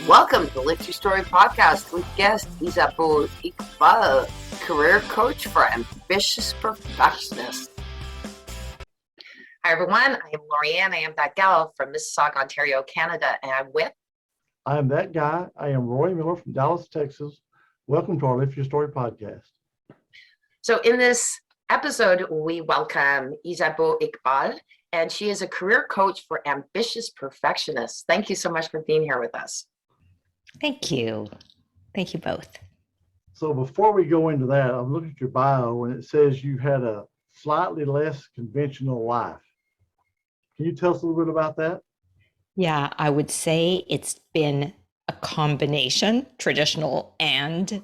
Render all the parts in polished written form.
Welcome to Lift Your Story podcast with guest Isabeau Iqbal, career coach for ambitious perfectionists. Hi everyone, I am Lorianne. I am that gal from Mississauga, Ontario, Canada, and I'm with. I am that guy. I am Roy Miller from Dallas, Texas. Welcome to our Lift Your Story podcast. So in this episode, we welcome Isabeau Iqbal, and she is a career coach for ambitious perfectionists. Thank you so much for being here with us. Thank you. Thank you both. So before we go into that, I'm looking at your bio and it says you had a slightly less conventional life. Can you tell us a little bit about that? Yeah, I would say it's been a combination, traditional and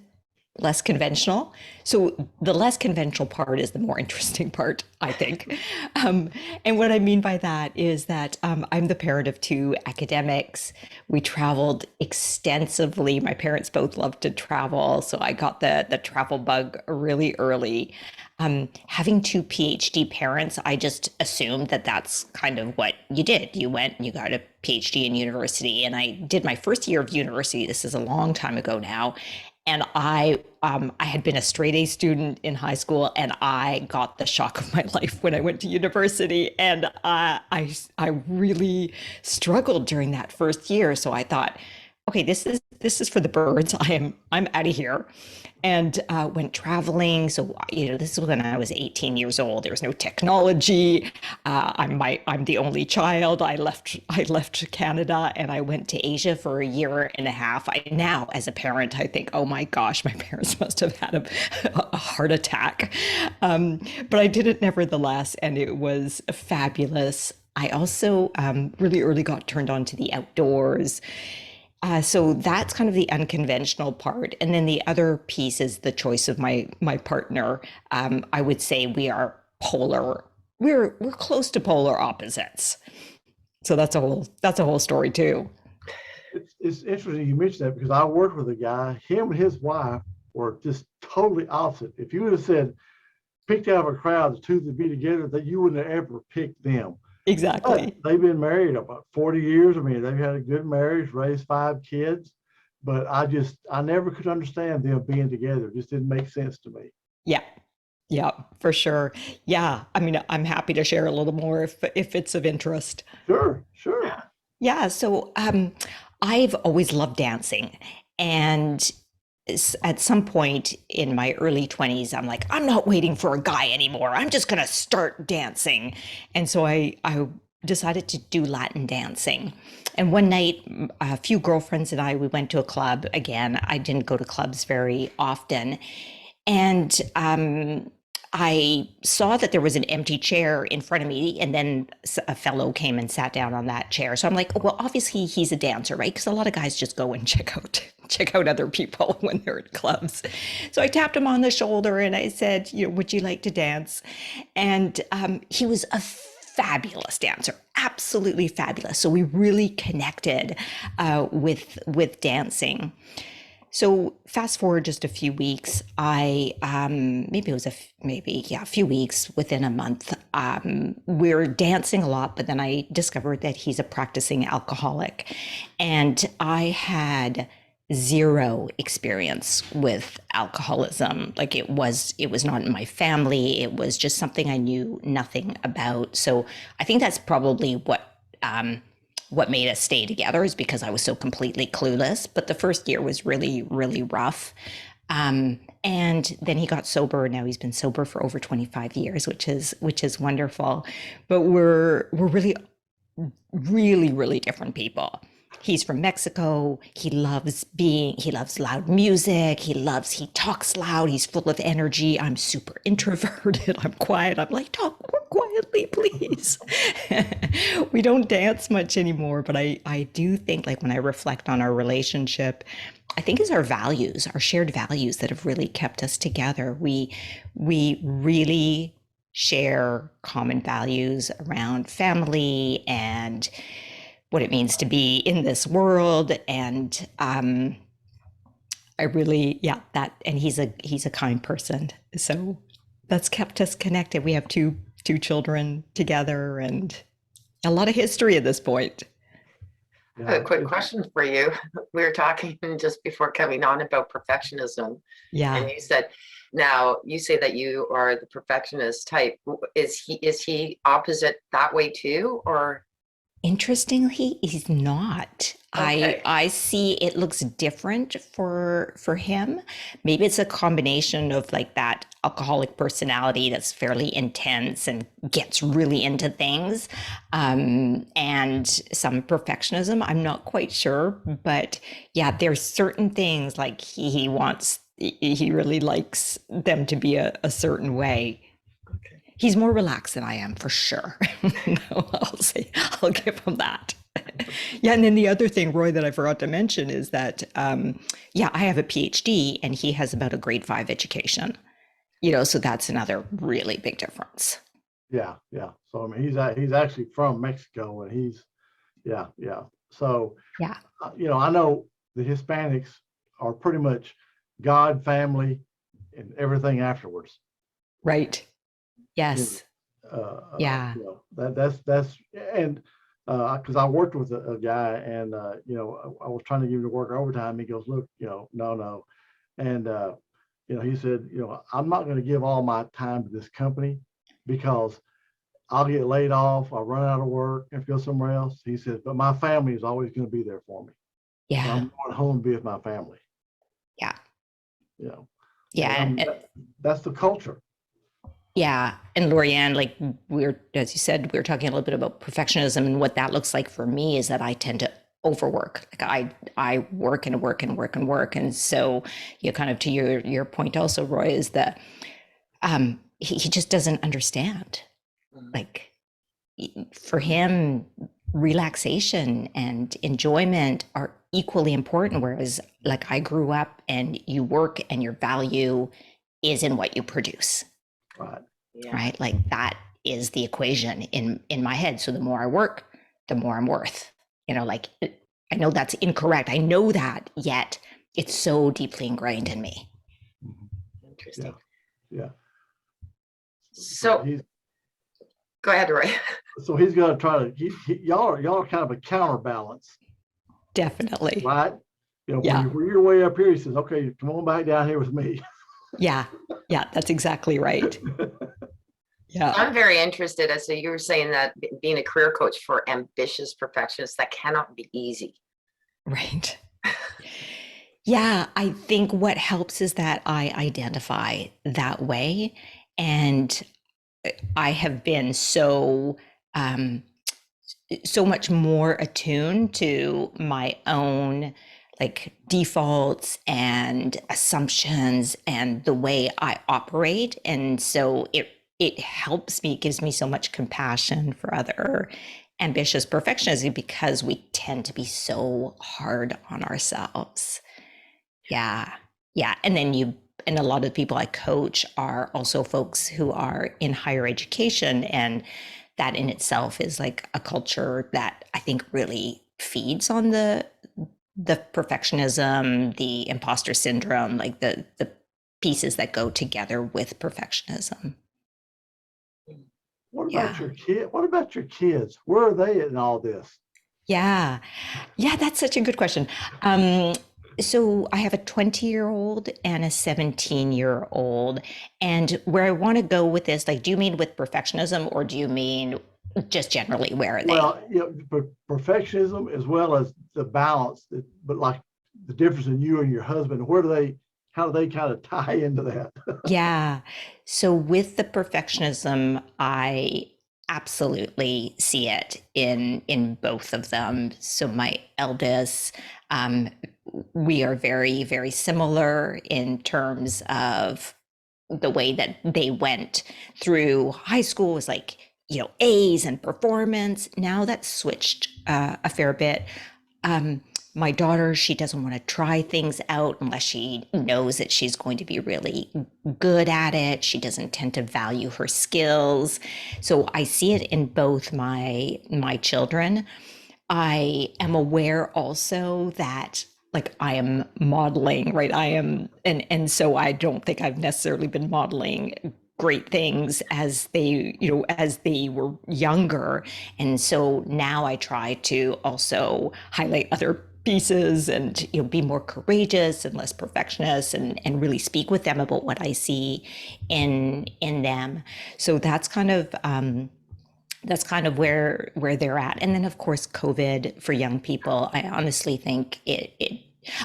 less conventional. So the less conventional part is the more interesting part, I think. And what I mean by that is that I'm the parent of two academics. We traveled extensively. My parents both loved to travel, so I got the travel bug really early. Having two PhD parents, I just assumed that that's kind of what you did. You went and you got a PhD in university, and I did my first year of university. This is a long time ago now. And I had been a straight A student in high school, and I got the shock of my life when I went to university. And I really struggled during that first year. So I thought, okay, this is for the birds. I'm out of here, and went traveling. So this is when I was 18 years old. There was no technology. I'm the only child. I left Canada and I went to Asia for a year and a half. Now, as a parent, I think, oh my gosh, my parents must have had a heart attack. But I did it nevertheless, and it was fabulous. I also really early got turned on to the outdoors. So that's kind of the unconventional part. And then the other piece is the choice of my partner. I would say we are polar. We're close to polar opposites. So that's a whole story too. It's interesting you mentioned that because I worked with a guy. Him and his wife were just totally opposite. If you would have said, picked out of a crowd the two to be together, that you wouldn't have ever picked them. Exactly. But they've been married about 40 years. I mean, they've had a good marriage, raised 5 kids, but I never could understand them being together. It just didn't make sense to me. Yeah, for sure. Yeah. I mean, I'm happy to share a little more if it's of interest. Sure. Yeah. So I've always loved dancing. And at some point in my early 20s, I'm like, I'm not waiting for a guy anymore. I'm just going to start dancing. And so I decided to do Latin dancing. And one night, a few girlfriends and we went to a club. Again, I didn't go to clubs very often. And I saw that there was an empty chair in front of me, and then a fellow came and sat down on that chair. So I'm like, well, obviously he's a dancer, right? Because a lot of guys just go and check out other people when they're at clubs. So I tapped him on the shoulder and I said, would you like to dance? And he was a fabulous dancer, absolutely fabulous. So we really connected with dancing. So fast forward just a few weeks, maybe it was a few weeks, within a month, we're dancing a lot, but then I discovered that he's a practicing alcoholic, and I had zero experience with alcoholism. Like it was not in my family. It was just something I knew nothing about. So I think that's probably what made us stay together, is because I was so completely clueless. But the first year was really, really rough. And then he got sober. Now he's been sober for over 25 years, which is wonderful. But we're really, really, really different people. He's from Mexico. He loves loud music. He talks loud. He's full of energy. I'm super introverted. I'm quiet. I'm like, talk more quietly, please. We don't dance much anymore, but I do think, like, when I reflect on our relationship, I think it's our values, our shared values, that have really kept us together. We really share common values around family and what it means to be in this world. And I really, and he's a kind person. So that's kept us connected. We have two children together and a lot of history at this point. I have a quick It's- question for you. We were talking just before coming on about perfectionism, Yeah. and you said, now you say that you are the perfectionist type. Is he opposite that way too, or Interestingly, he's not. okay? I see it looks different for him. Maybe it's a combination of like that alcoholic personality that's fairly intense and gets really into things, and some perfectionism. I'm not quite sure, but yeah, there's certain things like he wants. He really likes them to be a certain way. Okay. He's more relaxed than I am for sure. No, I'll say I'll give him that. Yeah, and then the other thing, Roy, that I forgot to mention is that yeah, I have a PhD and he has about a grade 5 education. So that's another really big difference. yeah, yeah. So I mean, he's actually from Mexico, and yeah. So Yeah, I know the Hispanics are pretty much God, family, and everything afterwards. right. You Yes. Yeah. that's and because I worked with a guy, and I was trying to give him to work overtime. He goes, look, no, and he said, I'm not going to give all my time to this company because I'll get laid off, I'll run out of work and go somewhere else. He said, but my family is always going to be there for me. So Yeah. I'm going home to be with my family. Yeah. You know, and Yeah. that's the culture. Yeah. And Lorianne, like as you said, we were talking a little bit about perfectionism, and what that looks like for me is that I tend to overwork. Like I work and work and work and work. And so kind of to your point also, Roy, is that he just doesn't understand. Like for him, relaxation and enjoyment are equally important. Whereas like I grew up and you work and your value is in what you produce. Right. Yeah. Right? Like that is the equation in my head. So the more I work, the more I'm worth. Like I know that's incorrect. I know that, yet it's so deeply ingrained in me. Interesting. Yeah. So he's go ahead, Roy. so he's going to try to y'all are kind of a counterbalance, Definitely. right? Yeah. When you're way up here, he says, okay, come on back down here with me. Yeah. Yeah. That's exactly right. Yeah. I'm very interested, as so you were saying that being a career coach for ambitious perfectionists, that cannot be easy. Right. Yeah, I think what helps is that I identify that way. And I have been so much more attuned to my own like defaults and assumptions and the way I operate. And so it helps me, gives me so much compassion for other ambitious perfectionists because we tend to be so hard on ourselves. Yeah. Yeah. And a lot of the people I coach are also folks who are in higher education. And that in itself is like a culture that I think really feeds on the perfectionism, the imposter syndrome, like the pieces that go together with perfectionism. What about Yeah. your kid? What about your kids? Where are they in all this? Yeah. Yeah, that's such a good question. So I have a 20-year-old and a 17-year-old. And where I want to go with this, like, do you mean with perfectionism or do you mean just generally where are they? Well, perfectionism as well as the balance, but like the difference in you and your husband, how do they kind of tie into that? Yeah. So with the perfectionism, I absolutely see it in both of them. So my eldest, um, we are very, very similar in terms of the way that they went through high school was like, A's and performance. Now that's switched a fair bit. Um, my daughter, she doesn't want to try things out unless she knows that she's going to be really good at it. She doesn't tend to value her skills. So I see it in both my children. I am aware also that like I am modeling, right? I am, and so I don't think I've necessarily been modeling great things as they were younger. And so now I try to also highlight other pieces and be more courageous and less perfectionist, and really speak with them about what I see in them. So that's kind of where they're at. And then of course COVID for young people, I honestly think it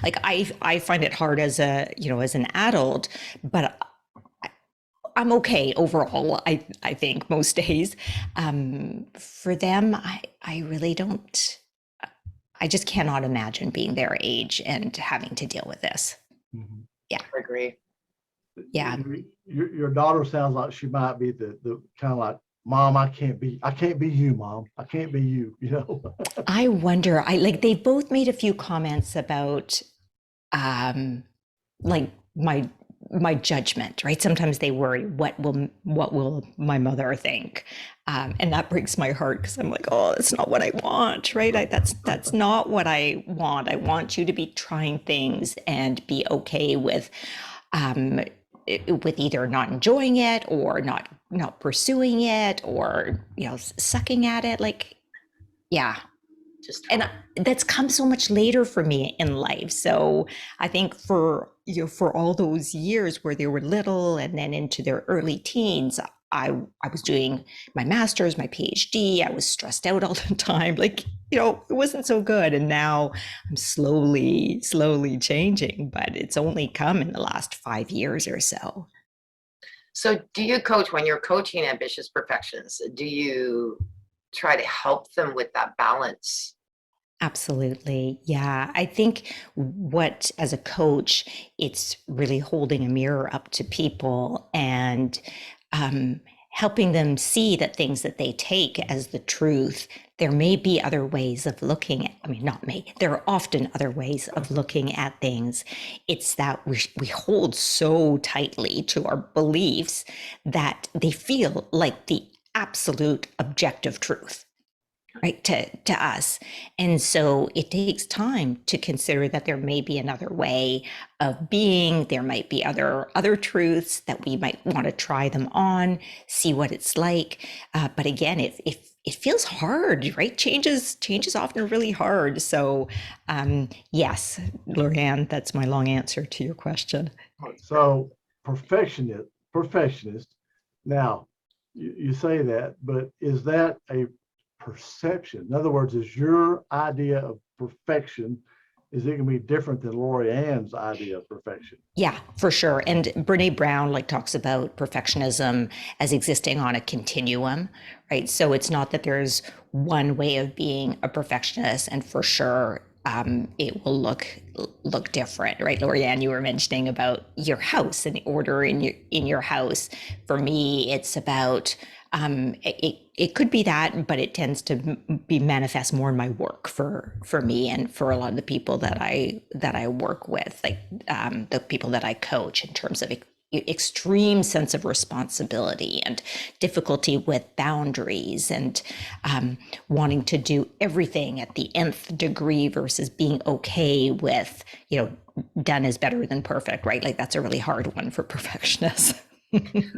like I find it hard as as an adult, but I'm okay overall. I think most days. For them, I really don't. I just cannot imagine being their age and having to deal with this. Mhm. Yeah, I agree. yeah. Your daughter sounds like she might be the kind of like, Mom, I can't be you, Mom. I can't be you, you know. I wonder. They both made a few comments about um, like my judgment, right? Sometimes they worry, what will my mother think, and that breaks my heart because I'm like, oh, that's not what I want, right? That's not what I want. I want you to be trying things and be okay um, with either not enjoying it or not pursuing it, or sucking at it. Like, yeah, Just and that's come so much later for me in life. So I think for all those years where they were little and then into their early teens, I was doing my master's, my PhD. I was stressed out all the time. Like, it wasn't so good. And now I'm slowly changing, but it's only come in the last 5 years or so. So do you coach, when you're coaching ambitious perfectionists, do you try to help them with that balance? Absolutely. Yeah. I think as a coach, it's really holding a mirror up to people and um, helping them see that things that they take as the truth, there may be other ways of looking at, I mean, not may, there are often other ways of looking at things. It's that we hold so tightly to our beliefs that they feel like the absolute objective truth, right, to us. And so it takes time to consider that there may be another way of being. There might be other truths that we might want to try them on, see what it's like. But again, it feels hard, right? Change is often really hard. So yes, Lorianne, that's my long answer to your question. So perfectionist. Now, you say that, but is that a perception? In other words, is your idea of perfection, is it going to be different than Lori Ann's idea of perfection? Yeah, for sure. And Brene Brown talks about perfectionism as existing on a continuum, right? So it's not that there's one way of being a perfectionist, and for sure it will look different, right? Lorianne, you were mentioning about your house and the order in your house. For me, it's about it could be that, but it tends to be manifest more in my work for me and for a lot of the people that I work with, like the people that I coach, in terms of extreme sense of responsibility and difficulty with boundaries, and wanting to do everything at the nth degree versus being okay with, done is better than perfect, right? Like, that's a really hard one for perfectionists.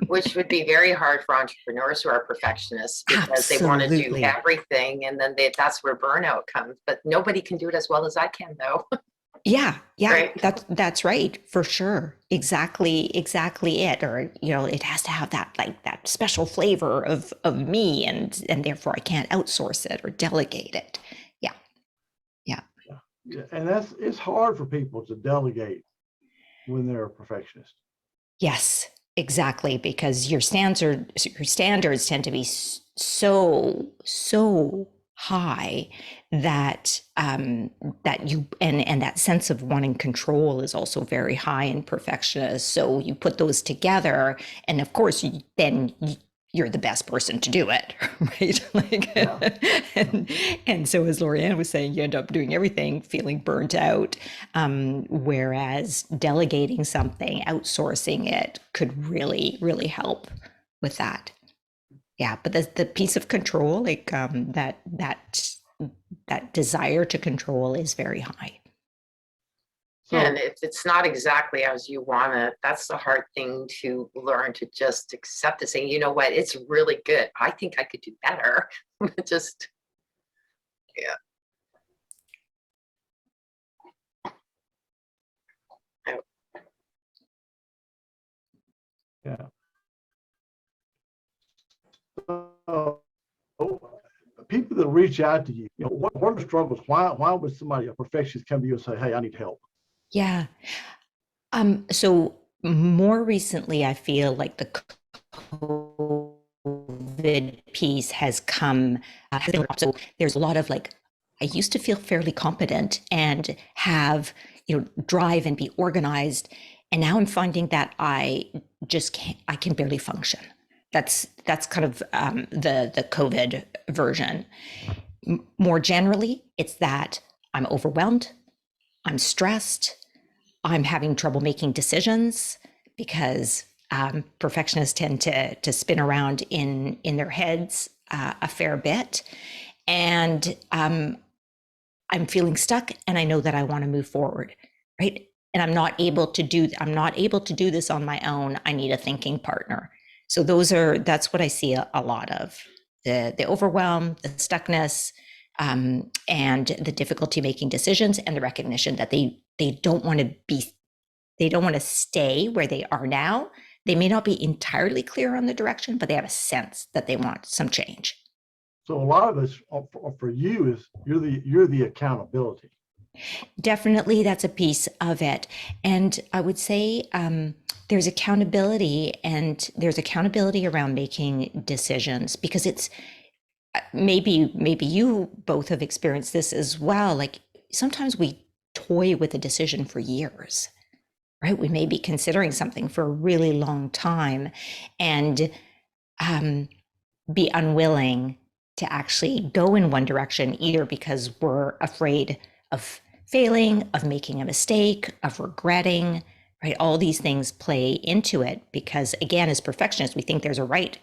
Which would be very hard for entrepreneurs who are perfectionists, because they want to do Absolutely. everything, and then that's where burnout comes. But nobody can do it as well as I can, though. Yeah, Right. that's right, for sure. Exactly it. Or, it has to have that special flavor of me, and therefore I can't outsource it or delegate it. Yeah. Yeah. Yeah, and it's hard for people to delegate when they're a perfectionist. Yes, exactly, because your standards tend to be so high that you, and that sense of wanting control is also very high in perfectionists. So you put those together, and of course you're the best person to do it, right? Yeah. And so, as Lorianne was saying, you end up doing everything feeling burnt out, whereas delegating something, outsourcing it, could really help with that. Yeah, but the piece of control, like that desire to control, is very high. Yeah, and if it's not exactly as you want it, that's the hard thing to learn, to just accept it, saying, you know what, it's really good. I think I could do better. Just, yeah. Yeah. So, people that reach out to you, what are the struggles? Why would somebody, a perfectionist, come to you and say, "Hey, I need help"? Yeah. So more recently, I feel like the COVID piece has come. So there's a lot of like, I used to feel fairly competent and have, drive and be organized. And now I'm finding that I just can't, I can barely function. That's kind of the COVID version. More generally, it's that I'm overwhelmed, I'm stressed, I'm having trouble making decisions because perfectionists tend to spin around in their heads a fair bit, and I'm feeling stuck, and I know that I want to move forward, right? And I'm not able to do this on my own. I need a thinking partner. So that's what I see a lot of: the overwhelm, the stuckness, and the difficulty making decisions, and the recognition that they don't want to stay where they are now. They may not be entirely clear on the direction, but they have a sense that they want some change. So a lot of this for you is you're the accountability. Definitely, that's a piece of it. And I would say there's accountability, and there's accountability around making decisions, because it's maybe you both have experienced this as well. Like, sometimes we toy with a decision for years, right? We may be considering something for a really long time and be unwilling to actually go in one direction, either because we're afraid of failing, of making a mistake, of regretting, right? All these things play into it because, again, as perfectionists, we think there's a right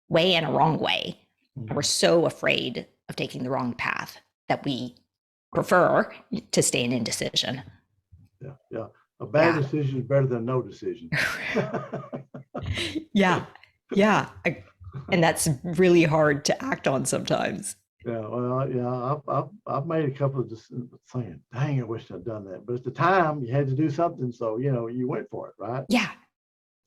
way and a wrong way. And we're so afraid of taking the wrong path that we prefer to stay in indecision. Yeah. A bad decision is better than no decision. Yeah. And that's really hard to act on sometimes. Yeah, well, yeah, I've made a couple of just saying, "Dang, I wish I'd done that." But at the time, you had to do something, so you went for it, right? Yeah.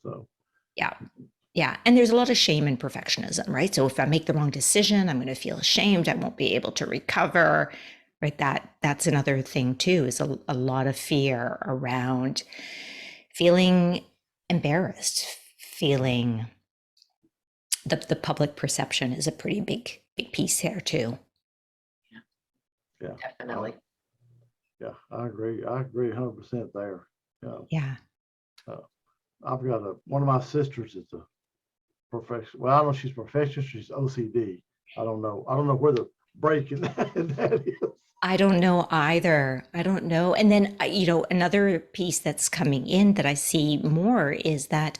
So. Yeah. And there's a lot of shame in perfectionism, right? So if I make the wrong decision, I'm going to feel ashamed. I won't be able to recover, right? That's another thing too, is a lot of fear around feeling embarrassed, feeling the public perception is a pretty big piece here too. Yeah, Definitely. Yeah, I agree 100% there. Yeah. I've got one of my sisters is a perfection. Well, I don't know if she's perfectionist, she's OCD. I don't know where the break in that is. I don't know either. I don't know. And then, another piece that's coming in that I see more is that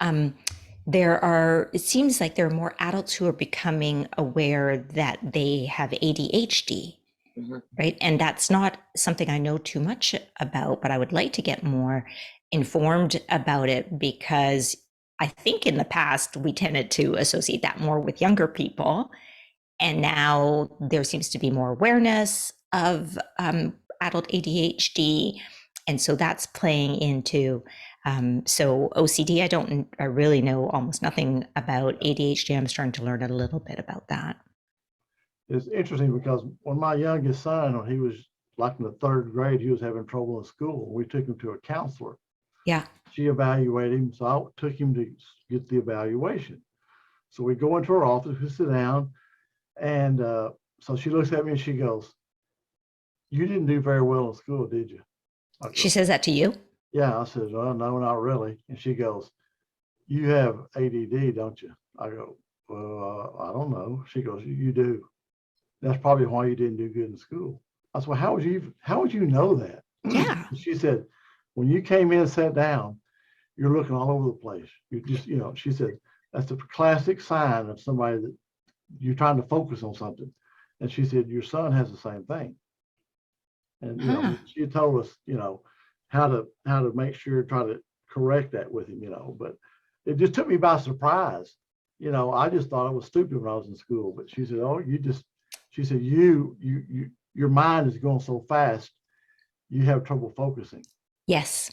it seems like there are more adults who are becoming aware that they have ADHD, right? And that's not something I know too much about, but I would like to get more informed about it, because I think in the past we tended to associate that more with younger people. And now there seems to be more awareness of adult ADHD. And so that's playing into, so OCD, I really know almost nothing about ADHD. I'm starting to learn a little bit about that. It's interesting because when my youngest son, when he was like in the third grade, he was having trouble in school. We took him to a counselor. Yeah. She evaluated him. So I took him to get the evaluation. So we go into her office, we sit down, and so she looks at me and she goes, "You didn't do very well in school, did you?" Go, she says that to you? Yeah. I said, "Well, no, not really." And she goes, "You have ADD, don't you?" I go, "Well, I don't know." She goes, "You do. That's probably why you didn't do good in school." I said, "Well, how would you know that?" Yeah. She said, "When you came in and sat down, you're looking all over the place. You just, she said, that's a classic sign of somebody that you're trying to focus on something." And she said, "Your son has the same thing." And, she told us, how to make sure, try to correct that with him, but it just took me by surprise. I just thought I was stupid when I was in school, but she said, oh, she said, your mind is going so fast, you have trouble focusing. Yes.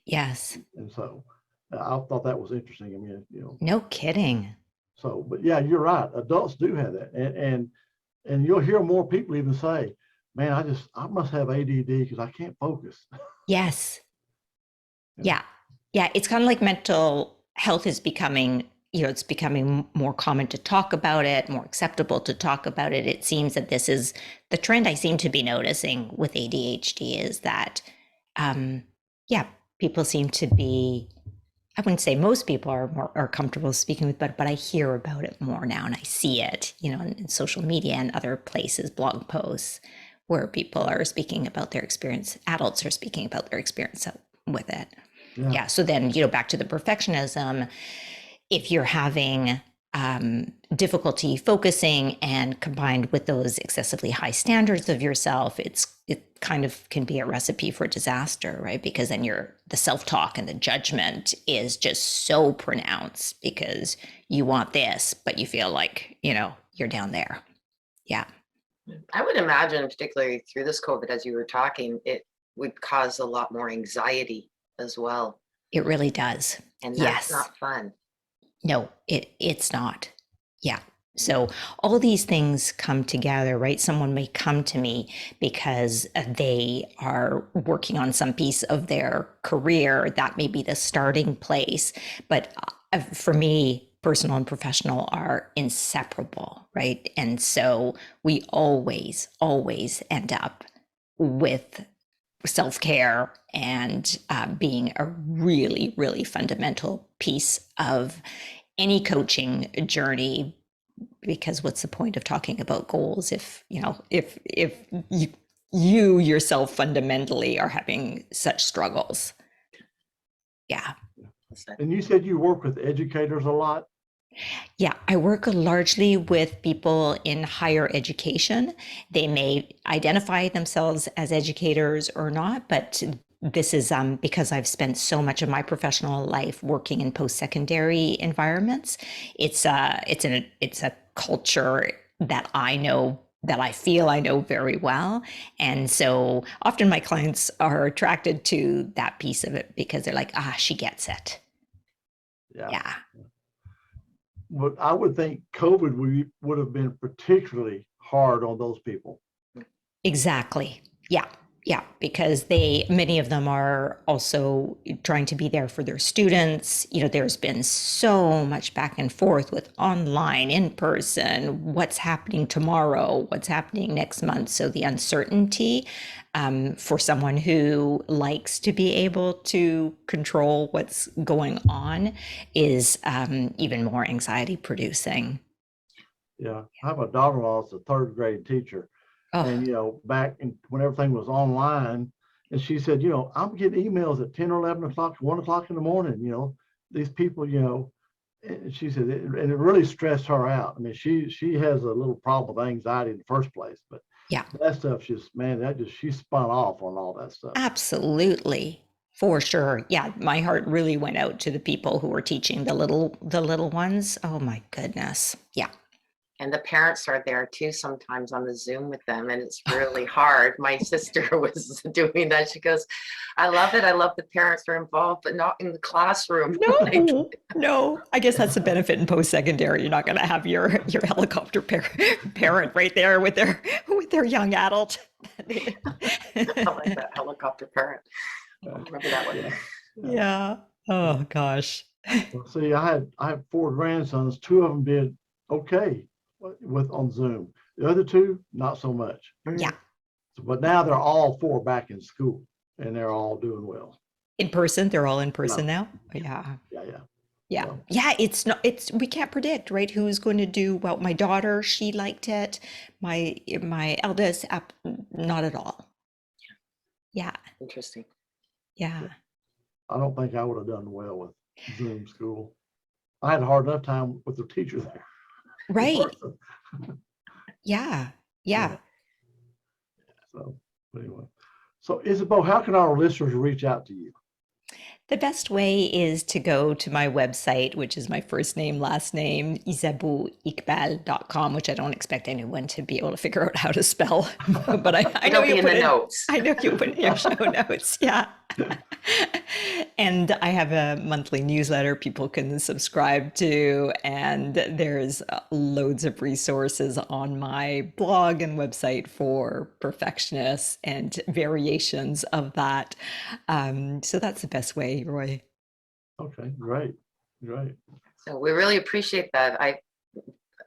Yes. And so I thought that was interesting. I mean, No kidding. So, but yeah, you're right. Adults do have that. And you'll hear more people even say, man, I must have ADD because I can't focus. Yes. Yeah. Yeah. It's kind of like mental health is becoming, it's becoming more common to talk about it, more acceptable to talk about it. It seems that this is the trend I seem to be noticing with ADHD is that, yeah, people seem to be, I wouldn't say most people are comfortable speaking with, but I hear about it more now and I see it, in social media and other places, blog posts where people are speaking about their experience. Adults are speaking about their experience with it. Yeah. So then, back to the perfectionism, if you're having difficulty focusing and combined with those excessively high standards of yourself, it kind of can be a recipe for disaster, right? Because then the self-talk and the judgment is just so pronounced because you want this, but you feel like, you're down there. Yeah. I would imagine, particularly through this COVID, as you were talking, it would cause a lot more anxiety as well. It really does. And that's not fun. No, it's not. Yeah. So all these things come together, right? Someone may come to me because they are working on some piece of their career. That may be the starting place. But for me, personal and professional are inseparable, right? And so we always, always end up with self-care and being a really, really fundamental piece of any coaching journey. Because what's the point of talking about goals if you yourself fundamentally are having such struggles? Yeah. And you said you work with educators a lot? Yeah, I work largely with people in higher education. They may identify themselves as educators or not, but this is because I've spent so much of my professional life working in post-secondary environments. It's a culture that I know, that I feel I know very well. And so often my clients are attracted to that piece of it because they're like, she gets it. Yeah. But I would think COVID would have been particularly hard on those people. Exactly. Yeah. Yeah, because many of them are also trying to be there for their students. There's been so much back and forth with online, in person, what's happening tomorrow, what's happening next month. So the uncertainty for someone who likes to be able to control what's going on is even more anxiety producing. Yeah, I have a daughter-in-law that's a third grade teacher. Oh. And, back when everything was online, and she said, I'm getting emails at 10 or 11 o'clock, 1 o'clock in the morning, these people, and she said, and it really stressed her out. I mean, she has a little problem with anxiety in the first place, but yeah, that stuff she spun off on all that stuff. Absolutely. For sure. Yeah. My heart really went out to the people who were teaching the little ones. Oh my goodness. Yeah. And the parents are there too sometimes on the Zoom with them, and it's really hard. My sister was doing that. She goes, I love it. I love the parents are involved, but not in the classroom. No. I guess that's the benefit in post-secondary. You're not going to have your helicopter parent right there with their young adult. I like that, helicopter parent. I remember that one. Yeah. Oh gosh. Well, see, I have 4 grandsons. 2 of them did okay with on Zoom. The other 2, not so much. Yeah. But now they're all 4 back in school, and they're all doing well. In person, they're all in person now. Yeah. Yeah. Yeah, we can't predict, right? Who's going to do well. My daughter, she liked it. My eldest, not at all. Yeah. Interesting. Yeah. I don't think I would have done well with Zoom school. I had a hard enough time with the teacher there. Right. Yeah. So anyway, So, Isabeau, how can our listeners reach out to you? The best way is to go to my website, which is my first name, last name, isabeauiqbal.com, which I don't expect anyone to be able to figure out how to spell. But I know It'll be you in put the it, notes. I know you put it in your show notes. Yeah. And I have a monthly newsletter people can subscribe to, and there's loads of resources on my blog and website for perfectionists and variations of that. So that's the best way, Roy. Okay, great. So we really appreciate that.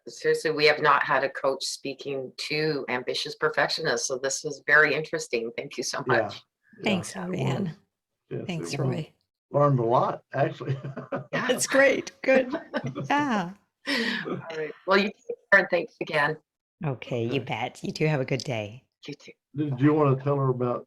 Seriously, we have not had a coach speaking to ambitious perfectionists, so this was very interesting. Thank you so much. Thanks, Lorianne. Yes, Thanks, it was. Roy. Learned a lot, actually. That's great. Good. Yeah. All right. Well, you take care and thanks again. Okay, you bet. You too have a good day. You too. Did you want to tell her about